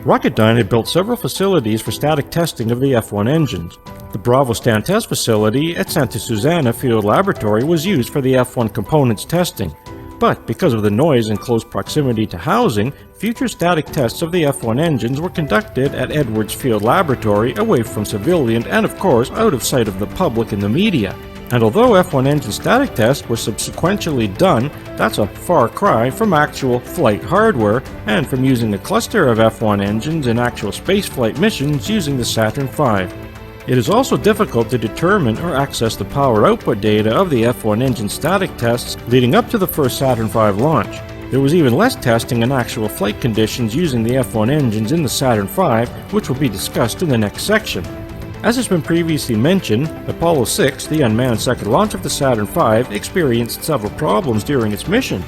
Rocketdyne had built several facilities for static testing of the F1 engines. The Bravo Stand Test Facility at Santa Susana Field Laboratory was used for the F1 components testing. But because of the noise and close proximity to housing, future static tests of the F1 engines were conducted at Edwards Field Laboratory away from civilian and of course out of sight of the public and the media. And although F1 engine static tests were subsequently done, that's a far cry from actual flight hardware and from using a cluster of F1 engines in actual spaceflight missions using the Saturn V. It is also difficult to determine or access the power output data of the F1 engine static tests leading up to the first Saturn V launch. There was even less testing in actual flight conditions using the F1 engines in the Saturn V, which will be discussed in the next section. As has been previously mentioned, Apollo 6, the unmanned second launch of the Saturn V, experienced several problems during its mission.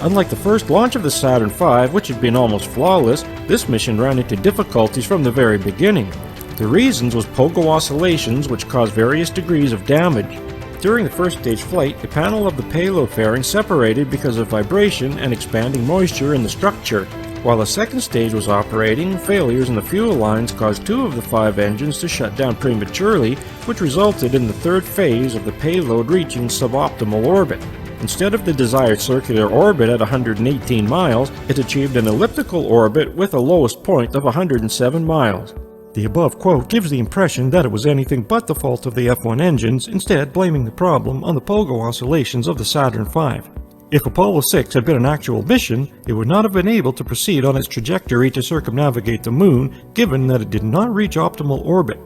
Unlike the first launch of the Saturn V, which had been almost flawless, this mission ran into difficulties from the very beginning. The reasons was pogo oscillations, which caused various degrees of damage. During the first stage flight, the panel of the payload fairing separated because of vibration and expanding moisture in the structure. While the second stage was operating, failures in the fuel lines caused 2 of the 5 engines to shut down prematurely, which resulted in the third phase of the payload reaching suboptimal orbit. Instead of the desired circular orbit at 118 miles, it achieved an elliptical orbit with a lowest point of 107 miles. The above quote gives the impression that it was anything but the fault of the F1 engines, instead blaming the problem on the pogo oscillations of the Saturn V. If Apollo 6 had been an actual mission, it would not have been able to proceed on its trajectory to circumnavigate the Moon, given that it did not reach optimal orbit.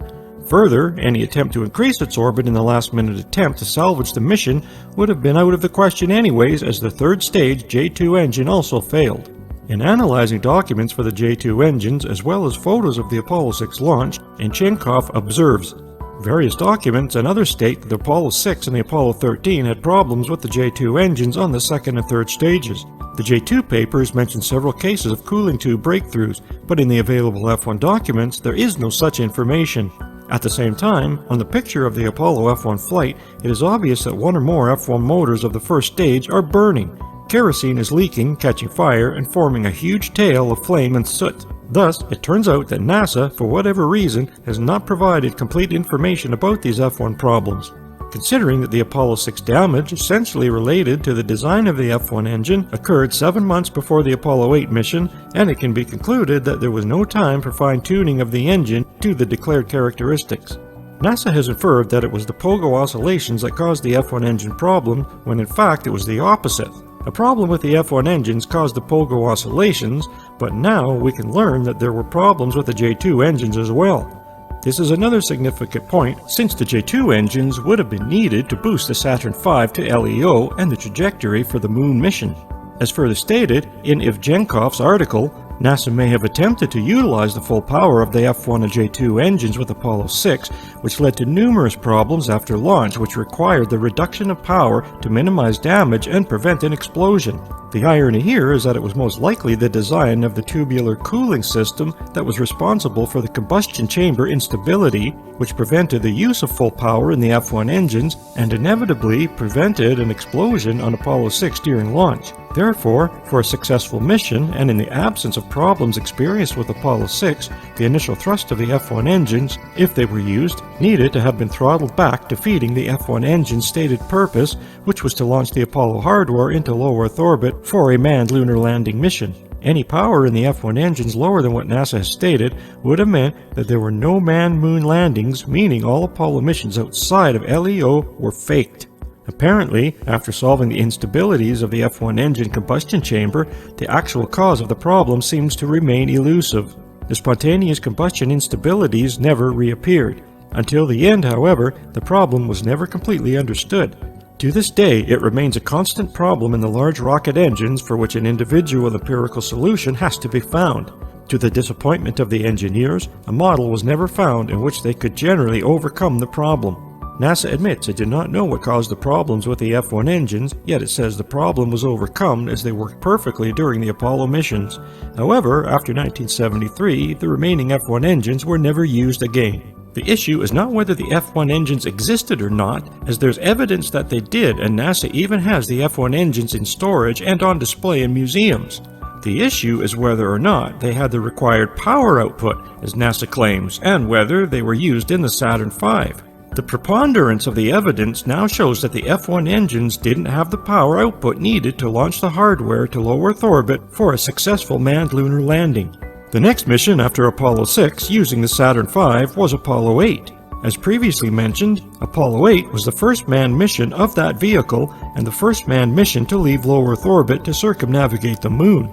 Further, any attempt to increase its orbit in the last-minute attempt to salvage the mission would have been out of the question anyways, as the third stage J2 engine also failed. In analyzing documents for the J2 engines as well as photos of the Apollo 6 launch, Chenkov observes, various documents and others state that the Apollo 6 and the Apollo 13 had problems with the J2 engines on the second and third stages. The J2 papers mention several cases of cooling tube breakthroughs, but in the available F1 documents there is no such information. At the same time, on the picture of the Apollo F1 flight, it is obvious that one or more F1 motors of the first stage are burning. Kerosene is leaking, catching fire, and forming a huge tail of flame and soot. Thus, it turns out that NASA, for whatever reason, has not provided complete information about these F1 problems. Considering that the Apollo 6 damage, essentially related to the design of the F1 engine, occurred 7 months before the Apollo 8 mission, and it can be concluded that there was no time for fine-tuning of the engine to the declared characteristics. NASA has inferred that it was the pogo oscillations that caused the F1 engine problem, when in fact it was the opposite. A problem with the F1 engines caused the pogo oscillations, but now we can learn that there were problems with the J2 engines as well. This is another significant point, since the J2 engines would have been needed to boost the Saturn V to LEO and the trajectory for the Moon mission. As further stated in Ivgenkov's article, NASA may have attempted to utilize the full power of the F1 and J2 engines with Apollo 6, which led to numerous problems after launch which required the reduction of power to minimize damage and prevent an explosion. The irony here is that it was most likely the design of the tubular cooling system that was responsible for the combustion chamber instability, which prevented the use of full power in the F1 engines and inevitably prevented an explosion on Apollo 6 during launch. Therefore, for a successful mission, and in the absence of problems experienced with Apollo 6, the initial thrust of the F1 engines, if they were used, needed to have been throttled back, defeating the F1 engine's stated purpose, which was to launch the Apollo hardware into low Earth orbit for a manned lunar landing mission. Any power in the F1 engines lower than what NASA has stated would have meant that there were no manned moon landings, meaning all Apollo missions outside of LEO were faked. Apparently, after solving the instabilities of the F1 engine combustion chamber, the actual cause of the problem seems to remain elusive. The spontaneous combustion instabilities never reappeared. Until the end, however, the problem was never completely understood. To this day, it remains a constant problem in the large rocket engines for which an individual empirical solution has to be found. To the disappointment of the engineers, a model was never found in which they could generally overcome the problem. NASA admits it did not know what caused the problems with the F1 engines, yet it says the problem was overcome as they worked perfectly during the Apollo missions. However, after 1973, the remaining F1 engines were never used again. The issue is not whether the F1 engines existed or not, as there's evidence that they did, and NASA even has the F1 engines in storage and on display in museums. The issue is whether or not they had the required power output, as NASA claims, and whether they were used in the Saturn V. The preponderance of the evidence now shows that the F-1 engines didn't have the power output needed to launch the hardware to low Earth orbit for a successful manned lunar landing. The next mission after Apollo 6 using the Saturn V was Apollo 8. As previously mentioned, Apollo 8 was the first manned mission of that vehicle and the first manned mission to leave low Earth orbit to circumnavigate the Moon.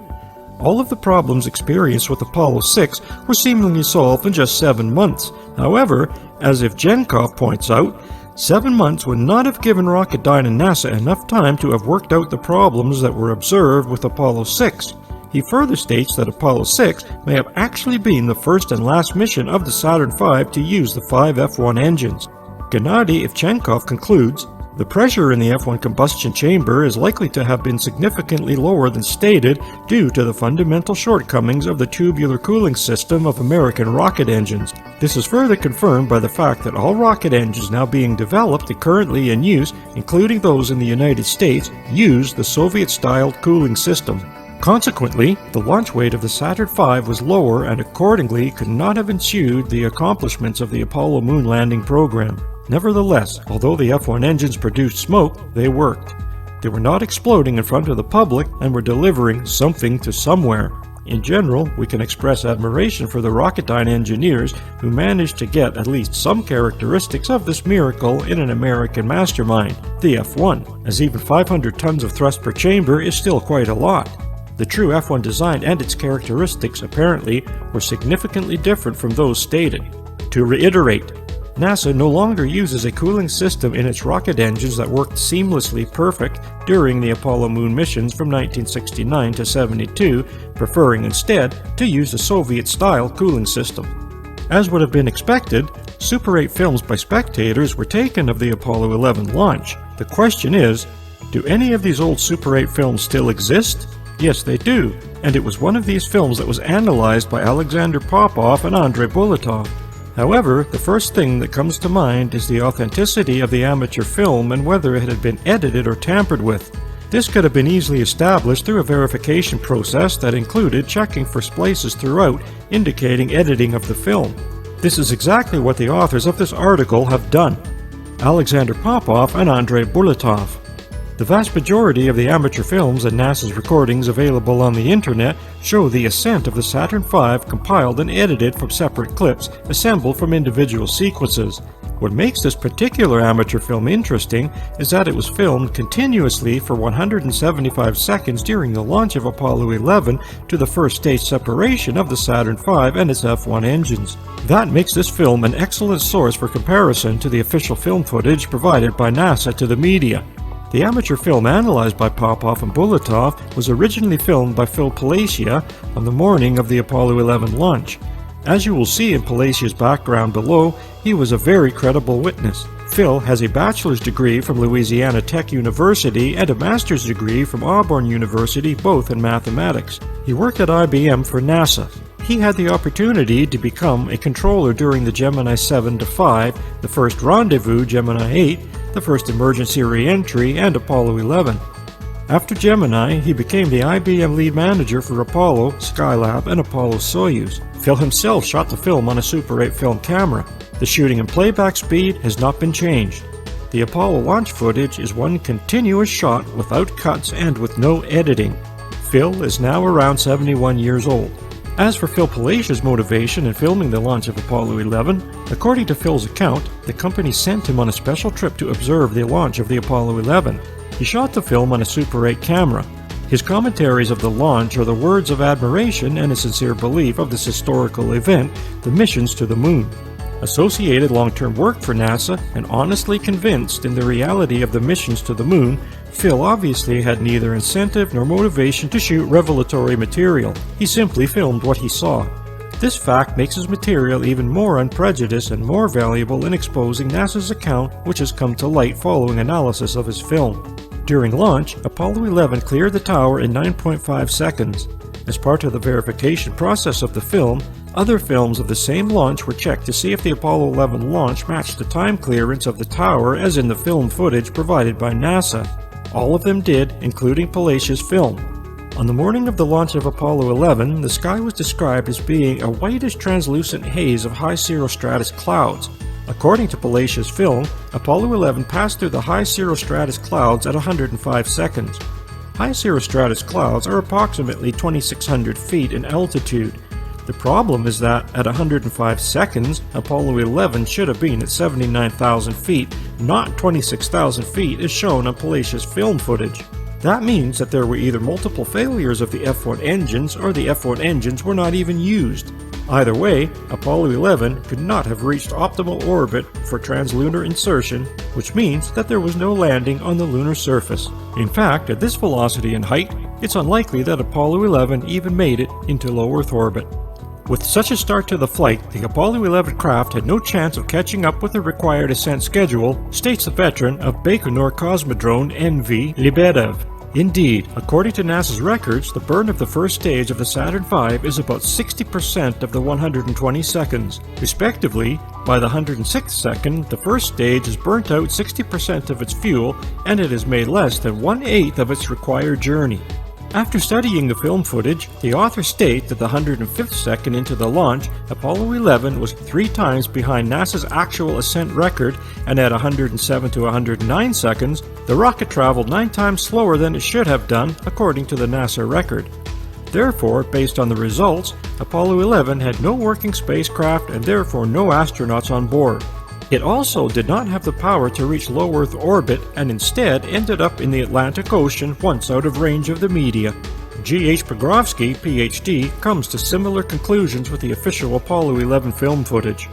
All of the problems experienced with Apollo 6 were seemingly solved in just 7 months. However, as Evgenkov points out, 7 months would not have given Rocketdyne and NASA enough time to have worked out the problems that were observed with Apollo 6. He further states that Apollo 6 may have actually been the first and last mission of the Saturn V to use the 5 F-1 engines. Gennady Evgenkov concludes, the pressure in the F-1 combustion chamber is likely to have been significantly lower than stated due to the fundamental shortcomings of the tubular cooling system of American rocket engines. This is further confirmed by the fact that all rocket engines now being developed and currently in use, including those in the United States, use the Soviet-styled cooling system. Consequently, the launch weight of the Saturn V was lower and accordingly could not have ensued the accomplishments of the Apollo moon landing program. Nevertheless, although the F-1 engines produced smoke, they worked. They were not exploding in front of the public and were delivering something to somewhere. In general, we can express admiration for the Rocketdyne engineers who managed to get at least some characteristics of this miracle in an American mastermind, the F-1, as even 500 tons of thrust per chamber is still quite a lot. The true F-1 design and its characteristics apparently were significantly different from those stated. To reiterate, NASA no longer uses a cooling system in its rocket engines that worked seamlessly perfect during the Apollo moon missions from 1969 to 72, preferring instead to use a Soviet-style cooling system. As would have been expected, Super 8 films by spectators were taken of the Apollo 11 launch. The question is, do any of these old Super 8 films still exist? Yes, they do, and it was one of these films that was analyzed by Alexander Popov and Andrei Bulatov. However, the first thing that comes to mind is the authenticity of the amateur film and whether it had been edited or tampered with. This could have been easily established through a verification process that included checking for splices throughout, indicating editing of the film. This is exactly what the authors of this article have done, Alexander Popov and Andrei Bulatov. The vast majority of the amateur films and NASA's recordings available on the internet show the ascent of the Saturn V compiled and edited from separate clips assembled from individual sequences. What makes this particular amateur film interesting is that it was filmed continuously for 175 seconds during the launch of Apollo 11 to the first stage separation of the Saturn V and its F-1 engines. That makes this film an excellent source for comparison to the official film footage provided by NASA to the media. The amateur film analyzed by Popov and Bulatov was originally filmed by Phil Palacia on the morning of the Apollo 11 launch. As you will see in Palacia's background below, he was a very credible witness. Phil has a bachelor's degree from Louisiana Tech University and a master's degree from Auburn University, both in mathematics. He worked at IBM for NASA. He had the opportunity to become a controller during the Gemini 7 to 5, the first Rendezvous Gemini 8, the first emergency re-entry, and Apollo 11. After Gemini, he became the IBM lead manager for Apollo, Skylab, and Apollo Soyuz. Phil himself shot the film on a Super 8 film camera. The shooting and playback speed has not been changed. The Apollo launch footage is one continuous shot without cuts and with no editing. Phil is now around 71 years old. As for Phil Palacia's motivation in filming the launch of Apollo 11, according to Phil's account, the company sent him on a special trip to observe the launch of the Apollo 11. He shot the film on a Super 8 camera. His commentaries of the launch are the words of admiration and a sincere belief of this historical event, the missions to the moon. Associated long-term work for NASA and honestly convinced in the reality of the missions to the moon, Phil obviously had neither incentive nor motivation to shoot revelatory material. He simply filmed what he saw. This fact makes his material even more unprejudiced and more valuable in exposing NASA's account, which has come to light following analysis of his film. During launch, Apollo 11 cleared the tower in 9.5 seconds. As part of the verification process of the film, other films of the same launch were checked to see if the Apollo 11 launch matched the time clearance of the tower as in the film footage provided by NASA. All of them did, including Palacia's film. On the morning of the launch of Apollo 11, the sky was described as being a whitish translucent haze of high cirrostratus clouds. According to Palacios film, Apollo 11 passed through the high cirrostratus clouds at 105 seconds. High cirrostratus clouds are approximately 2,600 feet in altitude. The problem is that at 105 seconds, Apollo 11 should have been at 79,000 feet, not 26,000 feet as shown on Palacios film footage. That means that there were either multiple failures of the F1 engines or the F1 engines were not even used. Either way, Apollo 11 could not have reached optimal orbit for translunar insertion, which means that there was no landing on the lunar surface. In fact, at this velocity and height, it's unlikely that Apollo 11 even made it into low Earth orbit. With such a start to the flight, the Apollo 11 craft had no chance of catching up with the required ascent schedule, states the veteran of Baikonur Cosmodrome NV Lebedev. Indeed, according to NASA's records, the burn of the first stage of the Saturn V is about 60% of the 120 seconds. Respectively, by the 106th second, the first stage has burnt out 60% of its fuel, and it has made less than 1/8 of its required journey. After studying the film footage, the authors state that the 105th second into the launch, Apollo 11 was 3 times behind NASA's actual ascent record, and at 107 to 109 seconds, the rocket traveled 9 times slower than it should have done, according to the NASA record. Therefore, based on the results, Apollo 11 had no working spacecraft and therefore no astronauts on board. It also did not have the power to reach low Earth orbit and instead ended up in the Atlantic Ocean once out of range of the media. G.H. Pogrovsky, Ph.D., comes to similar conclusions with the official Apollo 11 film footage.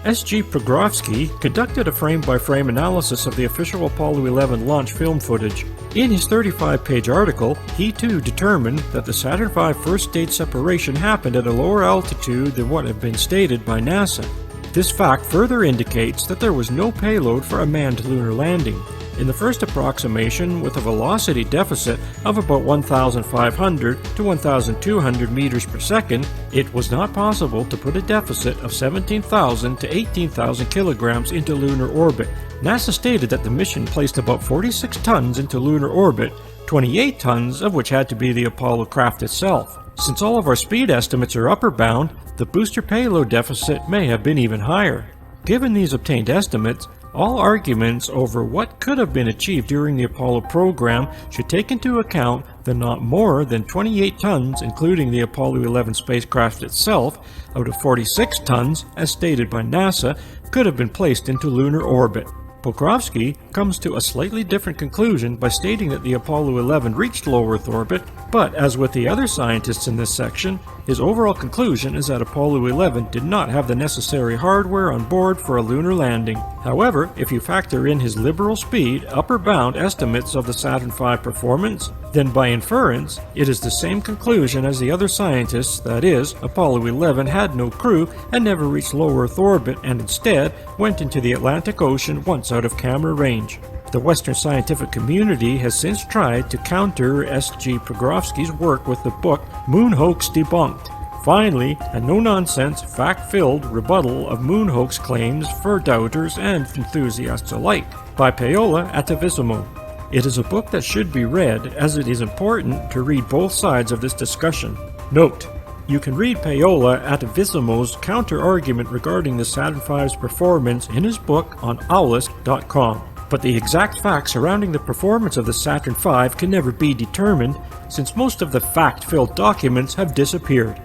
S.G. Pogrovsky conducted a frame-by-frame analysis of the official Apollo 11 launch film footage. In his 35-page article, he too determined that the Saturn V first stage separation happened at a lower altitude than what had been stated by NASA. This fact further indicates that there was no payload for a manned lunar landing. In the first approximation, with a velocity deficit of about 1,500 to 1,200 meters per second, it was not possible to put a deficit of 17,000 to 18,000 kilograms into lunar orbit. NASA stated that the mission placed about 46 tons into lunar orbit, 28 tons of which had to be the Apollo craft itself. Since all of our speed estimates are upper bound, the booster payload deficit may have been even higher. Given these obtained estimates, all arguments over what could have been achieved during the Apollo program should take into account that not more than 28 tons, including the Apollo 11 spacecraft itself, out of 46 tons, as stated by NASA, could have been placed into lunar orbit. Pokrovsky comes to a slightly different conclusion by stating that the Apollo 11 reached low Earth orbit, but as with the other scientists in this section, his overall conclusion is that Apollo 11 did not have the necessary hardware on board for a lunar landing. However, if you factor in his liberal speed, upper bound estimates of the Saturn V performance, then by inference, it is the same conclusion as the other scientists, that is, Apollo 11 had no crew and never reached low Earth orbit and instead went into the Atlantic Ocean once out of camera range. The Western scientific community has since tried to counter S.G. Pogrovsky's work with the book Moon Hoax Debunked. Finally, a no-nonsense, fact-filled rebuttal of moon hoax claims for doubters and enthusiasts alike by Paola Atavissimo. It is a book that should be read, as it is important to read both sides of this discussion. Note: you can read Paola Atavissimo's counter-argument regarding the Saturn V's performance in his book on owlist.com. But the exact facts surrounding the performance of the Saturn V can never be determined, since most of the fact-filled documents have disappeared.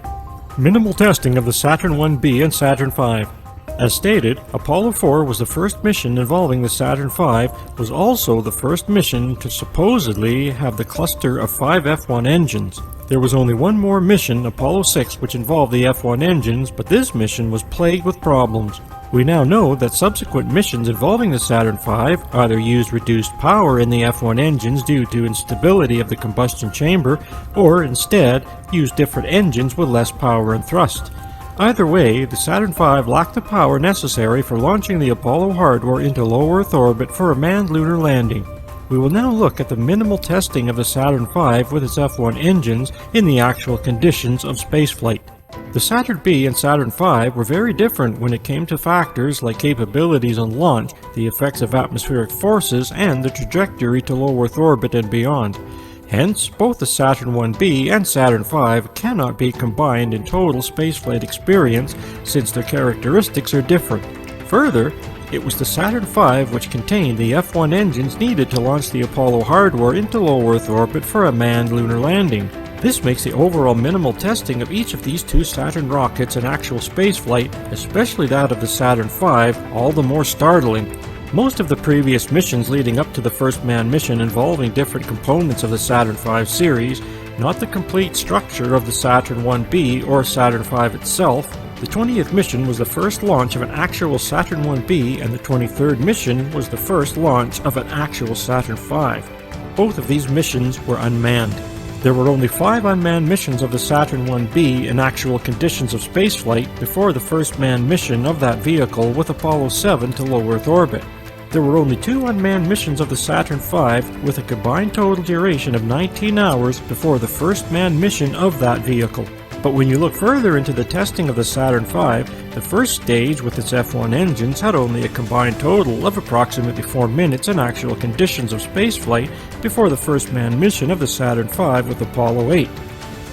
Minimal testing of the Saturn 1B and Saturn V. As stated, Apollo 4 was the first mission involving the Saturn V, was also the first mission to supposedly have the cluster of 5 F1 engines. There was only one more mission, Apollo 6, which involved the F1 engines, but this mission was plagued with problems. We now know that subsequent missions involving the Saturn V either used reduced power in the F1 engines due to instability of the combustion chamber, or instead used different engines with less power and thrust. Either way, the Saturn V lacked the power necessary for launching the Apollo hardware into low Earth orbit for a manned lunar landing. We will now look at the minimal testing of the Saturn V with its F1 engines in the actual conditions of spaceflight. The Saturn B and Saturn V were very different when it came to factors like capabilities on launch, the effects of atmospheric forces, and the trajectory to low Earth orbit and beyond. Hence, both the Saturn 1B and Saturn V cannot be combined in total spaceflight experience since their characteristics are different. Further, it was the Saturn V which contained the F1 engines needed to launch the Apollo hardware into low Earth orbit for a manned lunar landing. This makes the overall minimal testing of each of these two Saturn rockets in actual spaceflight, especially that of the Saturn V, all the more startling. Most of the previous missions leading up to the first manned mission involving different components of the Saturn V series, not the complete structure of the Saturn 1B or Saturn V itself. The 20th mission was the first launch of an actual Saturn 1B, and the 23rd mission was the first launch of an actual Saturn V. Both of these missions were unmanned. There were only 5 unmanned missions of the Saturn 1B in actual conditions of spaceflight before the first manned mission of that vehicle with Apollo 7 to low Earth orbit. There were only 2 unmanned missions of the Saturn V with a combined total duration of 19 hours before the first manned mission of that vehicle. But when you look further into the testing of the Saturn V, the first stage with its F1 engines had only a combined total of approximately 4 minutes in actual conditions of spaceflight before the first manned mission of the Saturn V with Apollo 8.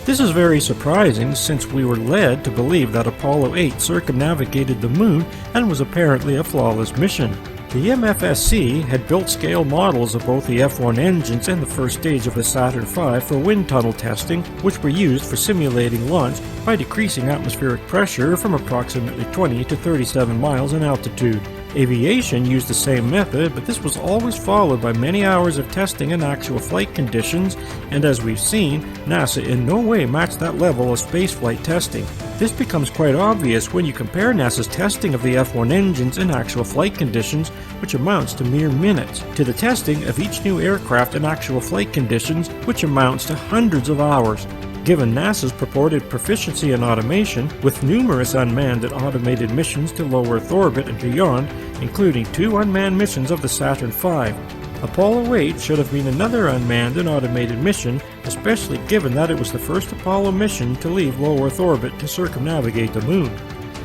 This is very surprising since we were led to believe that Apollo 8 circumnavigated the Moon and was apparently a flawless mission. The MFSC had built scale models of both the F1 engines and the first stage of the Saturn V for wind tunnel testing, which were used for simulating launch by decreasing atmospheric pressure from approximately 20 to 37 miles in altitude. Aviation used the same method, but this was always followed by many hours of testing in actual flight conditions, and as we've seen, NASA in no way matched that level of spaceflight testing. This becomes quite obvious when you compare NASA's testing of the F1 engines in actual flight conditions, which amounts to mere minutes, to the testing of each new aircraft in actual flight conditions, which amounts to hundreds of hours. Given NASA's purported proficiency in automation, with numerous unmanned and automated missions to low Earth orbit and beyond, including 2 unmanned missions of the Saturn V, Apollo 8 should have been another unmanned and automated mission, especially given that it was the first Apollo mission to leave low Earth orbit to circumnavigate the Moon.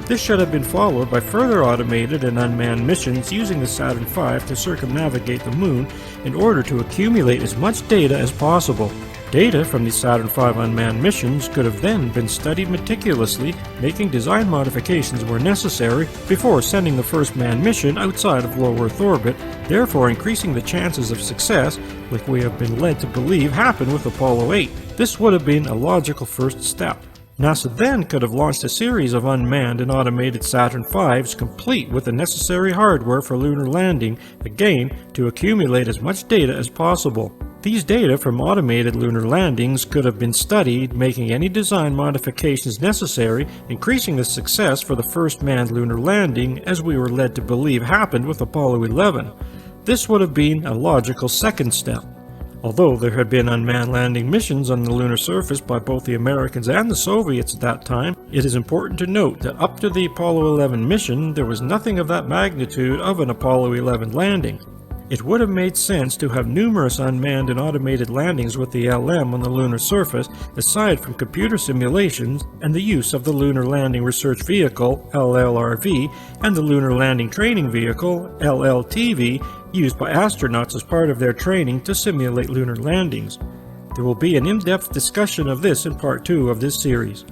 This should have been followed by further automated and unmanned missions using the Saturn V to circumnavigate the Moon in order to accumulate as much data as possible. Data from the Saturn V unmanned missions could have then been studied meticulously, making design modifications where necessary before sending the first manned mission outside of low Earth orbit, therefore increasing the chances of success, like we have been led to believe happened with Apollo 8. This would have been a logical first step. NASA then could have launched a series of unmanned and automated Saturn V's complete with the necessary hardware for lunar landing, again to accumulate as much data as possible. These data from automated lunar landings could have been studied, making any design modifications necessary, increasing the success for the first manned lunar landing, as we were led to believe happened with Apollo 11. This would have been a logical second step. Although there had been unmanned landing missions on the lunar surface by both the Americans and the Soviets at that time, it is important to note that up to the Apollo 11 mission, there was nothing of that magnitude of an Apollo 11 landing. It would have made sense to have numerous unmanned and automated landings with the LM on the lunar surface, aside from computer simulations and the use of the Lunar Landing Research Vehicle, LLRV, and the Lunar Landing Training Vehicle, LLTV, used by astronauts as part of their training to simulate lunar landings. There will be an in-depth discussion of this in part 2 of this series.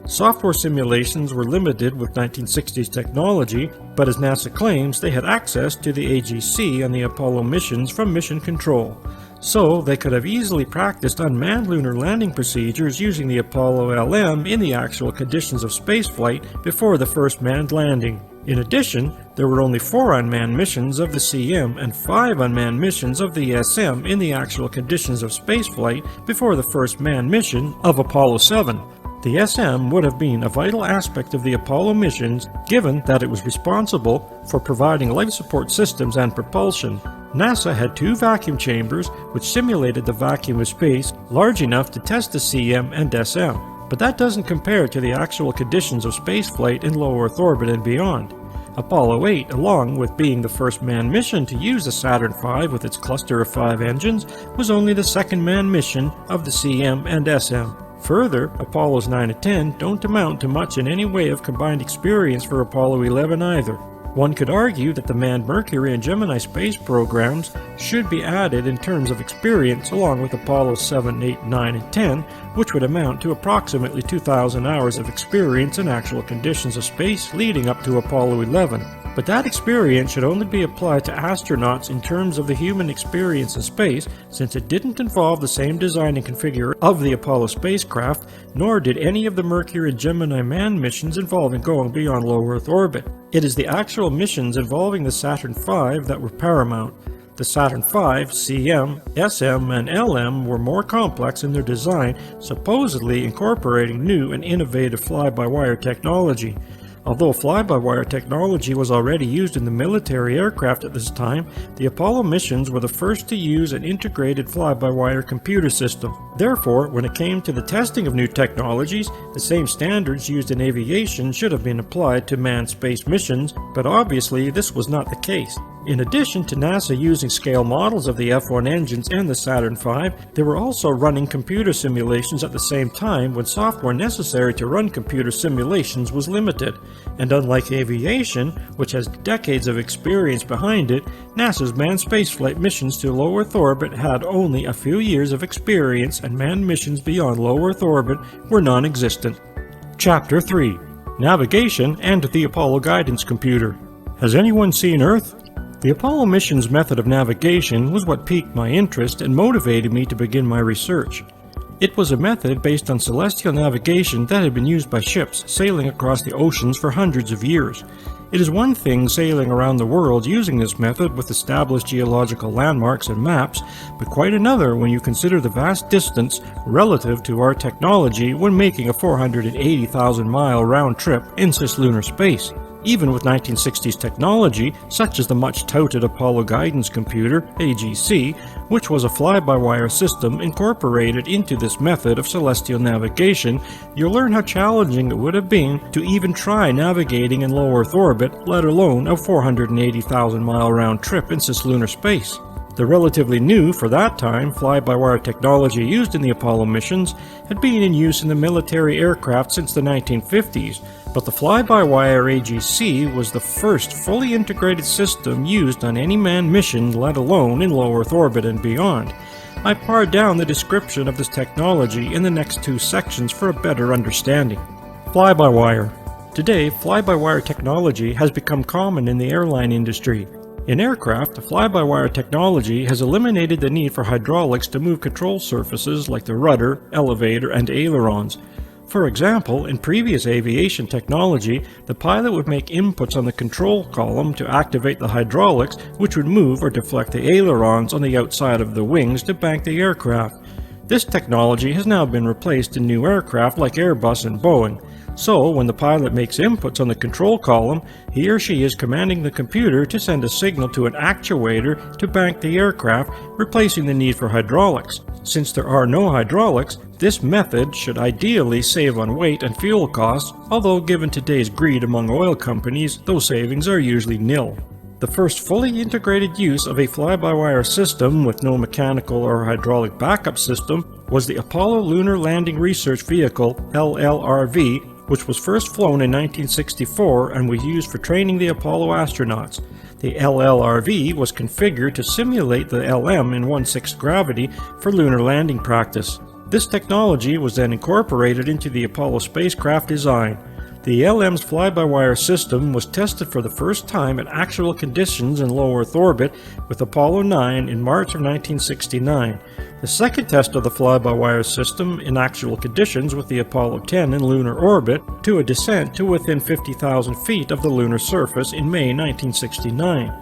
Software simulations were limited with 1960s technology, but as NASA claims, they had access to the AGC on the Apollo missions from Mission Control, so they could have easily practiced unmanned lunar landing procedures using the Apollo LM in the actual conditions of spaceflight before the first manned landing. In addition, there were only 4 unmanned missions of the CM and 5 unmanned missions of the SM in the actual conditions of spaceflight before the first manned mission of Apollo 7. The SM would have been a vital aspect of the Apollo missions, given that it was responsible for providing life support systems and propulsion. NASA had 2 vacuum chambers which simulated the vacuum of space large enough to test the CM and SM, but that doesn't compare to the actual conditions of spaceflight in low Earth orbit and beyond. Apollo 8, along with being the first manned mission to use the Saturn V with its cluster of 5 engines, was only the second manned mission of the CM and SM. Further, Apollos 9 and 10 don't amount to much in any way of combined experience for Apollo 11 either. One could argue that the manned Mercury and Gemini space programs should be added in terms of experience along with Apollo 7, 8, 9, and 10, which would amount to approximately 2,000 hours of experience in actual conditions of space leading up to Apollo 11. But that experience should only be applied to astronauts in terms of the human experience in space, since it didn't involve the same design and configuration of the Apollo spacecraft, nor did any of the Mercury and Gemini manned missions involving going beyond low Earth orbit. It is the actual missions involving the Saturn V that were paramount. The Saturn V, CM, SM, and LM were more complex in their design, supposedly incorporating new and innovative fly-by-wire technology. Although fly-by-wire technology was already used in the military aircraft at this time, the Apollo missions were the first to use an integrated fly-by-wire computer system. Therefore, when it came to the testing of new technologies, the same standards used in aviation should have been applied to manned space missions, but obviously this was not the case. In addition to NASA using scale models of the F1 engines and the Saturn V, they were also running computer simulations at the same time when software necessary to run computer simulations was limited. And unlike aviation, which has decades of experience behind it, NASA's manned spaceflight missions to low Earth orbit had only a few years of experience, and manned missions beyond low Earth orbit were non-existent. Chapter 3: Navigation and the Apollo Guidance Computer. Has anyone seen Earth? The Apollo mission's method of navigation was what piqued my interest and motivated me to begin my research. It was a method based on celestial navigation that had been used by ships sailing across the oceans for hundreds of years. It is one thing sailing around the world using this method with established geological landmarks and maps, but quite another when you consider the vast distance relative to our technology when making a 480,000-mile round trip in cislunar space. Even with 1960s technology, such as the much-touted Apollo Guidance Computer, AGC, which was a fly-by-wire system incorporated into this method of celestial navigation, you'll learn how challenging it would have been to even try navigating in low Earth orbit, let alone a 480,000-mile round trip in cislunar space. The relatively new, for that time, fly-by-wire technology used in the Apollo missions had been in use in the military aircraft since the 1950s, but the fly-by-wire AGC was the first fully integrated system used on any manned mission, let alone in low Earth orbit and beyond. I pared down the description of this technology in the next two sections for a better understanding. Fly-by-wire. Today, fly-by-wire technology has become common in the airline industry. In aircraft, fly-by-wire technology has eliminated the need for hydraulics to move control surfaces like the rudder, elevator, and ailerons. For example, in previous aviation technology, the pilot would make inputs on the control column to activate the hydraulics, which would move or deflect the ailerons on the outside of the wings to bank the aircraft. This technology has now been replaced in new aircraft like Airbus and Boeing. So, when the pilot makes inputs on the control column, he or she is commanding the computer to send a signal to an actuator to bank the aircraft, replacing the need for hydraulics. Since there are no hydraulics, this method should ideally save on weight and fuel costs, although given today's greed among oil companies, those savings are usually nil. The first fully integrated use of a fly-by-wire system with no mechanical or hydraulic backup system was the Apollo Lunar Landing Research Vehicle, LLRV, which was first flown in 1964 and was used for training the Apollo astronauts. The LLRV was configured to simulate the LM in 1/6 gravity for lunar landing practice. This technology was then incorporated into the Apollo spacecraft design. The LM's fly-by-wire system was tested for the first time in actual conditions in low Earth orbit with Apollo 9 in March of 1969. The second test of the fly-by-wire system in actual conditions with the Apollo 10 in lunar orbit to a descent to within 50,000 feet of the lunar surface in May 1969.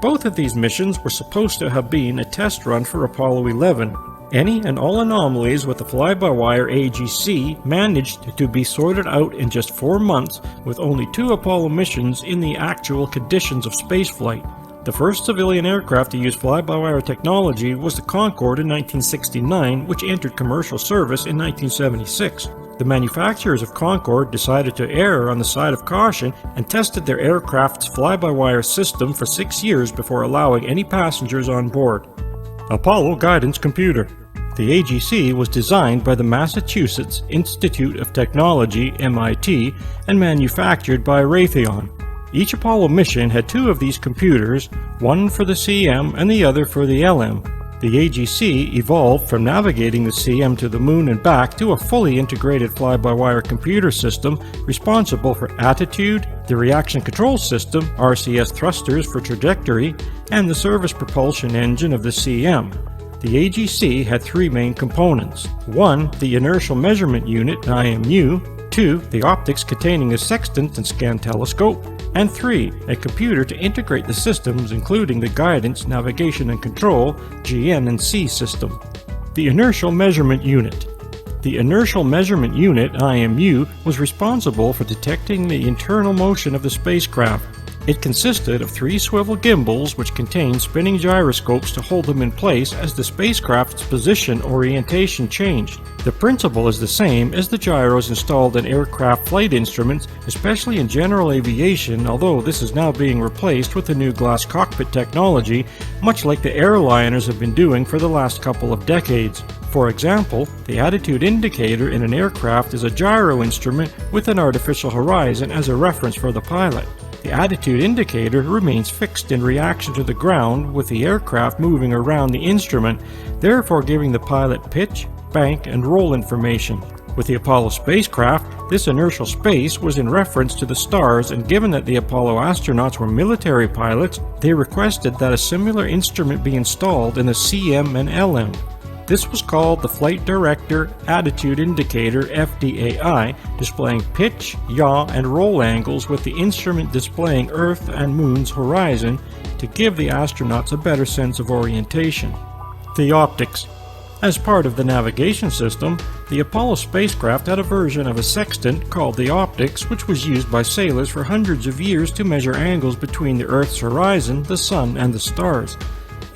Both of these missions were supposed to have been a test run for Apollo 11. Any and all anomalies with the fly-by-wire AGC managed to be sorted out in just 4 months, with only 2 Apollo missions in the actual conditions of spaceflight. The first civilian aircraft to use fly-by-wire technology was the Concorde in 1969, which entered commercial service in 1976. The manufacturers of Concorde decided to err on the side of caution and tested their aircraft's fly-by-wire system for 6 years before allowing any passengers on board. Apollo Guidance Computer. The AGC was designed by the Massachusetts Institute of Technology, MIT, and manufactured by Raytheon. Each Apollo mission had two of these computers, one for the CM and the other for the LM. The AGC evolved from navigating the CM to the Moon and back to a fully integrated fly-by-wire computer system responsible for attitude, the reaction control system, RCS thrusters for trajectory, and the service propulsion engine of the CM. The AGC had three main components. 1. The inertial measurement unit, IMU. 2. The optics containing a sextant and scan telescope. And 3. A computer to integrate the systems including the guidance, navigation and control, GN and C system. The inertial measurement unit. The inertial measurement unit, IMU, was responsible for detecting the internal motion of the spacecraft. It consisted of 3 swivel gimbals which contained spinning gyroscopes to hold them in place as the spacecraft's position orientation changed. The principle is the same as the gyros installed in aircraft flight instruments, especially in general aviation, although this is now being replaced with the new glass cockpit technology, much like the airliners have been doing for the last couple of decades. For example, the attitude indicator in an aircraft is a gyro instrument with an artificial horizon as a reference for the pilot. The attitude indicator remains fixed in reaction to the ground with the aircraft moving around the instrument, therefore giving the pilot pitch, bank, and roll information. With the Apollo spacecraft, this inertial space was in reference to the stars, and given that the Apollo astronauts were military pilots, they requested that a similar instrument be installed in the CM and LM. This was called the Flight Director Attitude Indicator, FDAI, displaying pitch, yaw, and roll angles with the instrument displaying Earth and Moon's horizon to give the astronauts a better sense of orientation. The optics. As part of the navigation system, the Apollo spacecraft had a version of a sextant called the optics, which was used by sailors for hundreds of years to measure angles between the Earth's horizon, the Sun, and the stars.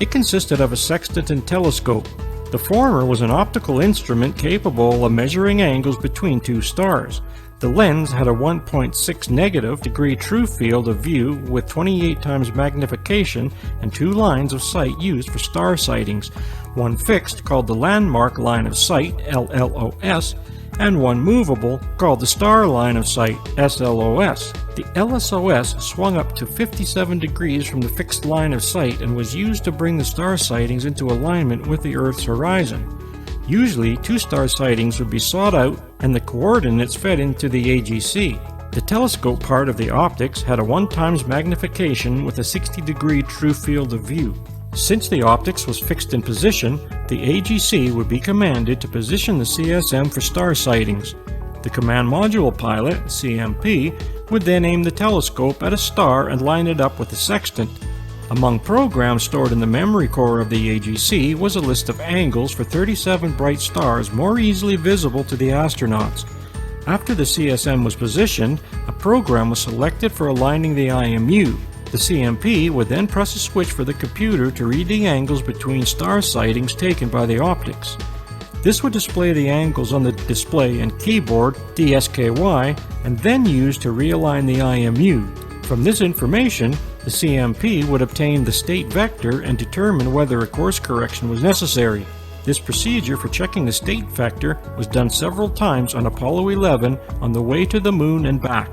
It consisted of a sextant and telescope. The former was an optical instrument capable of measuring angles between two stars. The lens had a 1.6 negative degree true field of view with 28 times magnification and 2 lines of sight used for star sightings, one fixed called the landmark line of sight, LLOS, and one movable called the star line of sight, SLOS. The LSOS swung up to 57 degrees from the fixed line of sight and was used to bring the star sightings into alignment with the Earth's horizon. Usually, 2 star sightings would be sought out and the coordinates fed into the AGC. The telescope part of the optics had a 1 times magnification with a 60-degree true field of view. Since the optics was fixed in position, the AGC would be commanded to position the CSM for star sightings. The Command Module Pilot, CMP, would then aim the telescope at a star and line it up with the sextant. Among programs stored in the memory core of the AGC was a list of angles for 37 bright stars more easily visible to the astronauts. After the CSM was positioned, a program was selected for aligning the IMU. The CMP would then press a switch for the computer to read the angles between star sightings taken by the optics. This would display the angles on the display and keyboard, DSKY, and then used to realign the IMU. From this information, the CMP would obtain the state vector and determine whether a course correction was necessary. This procedure for checking the state vector was done several times on Apollo 11 on the way to the Moon and back.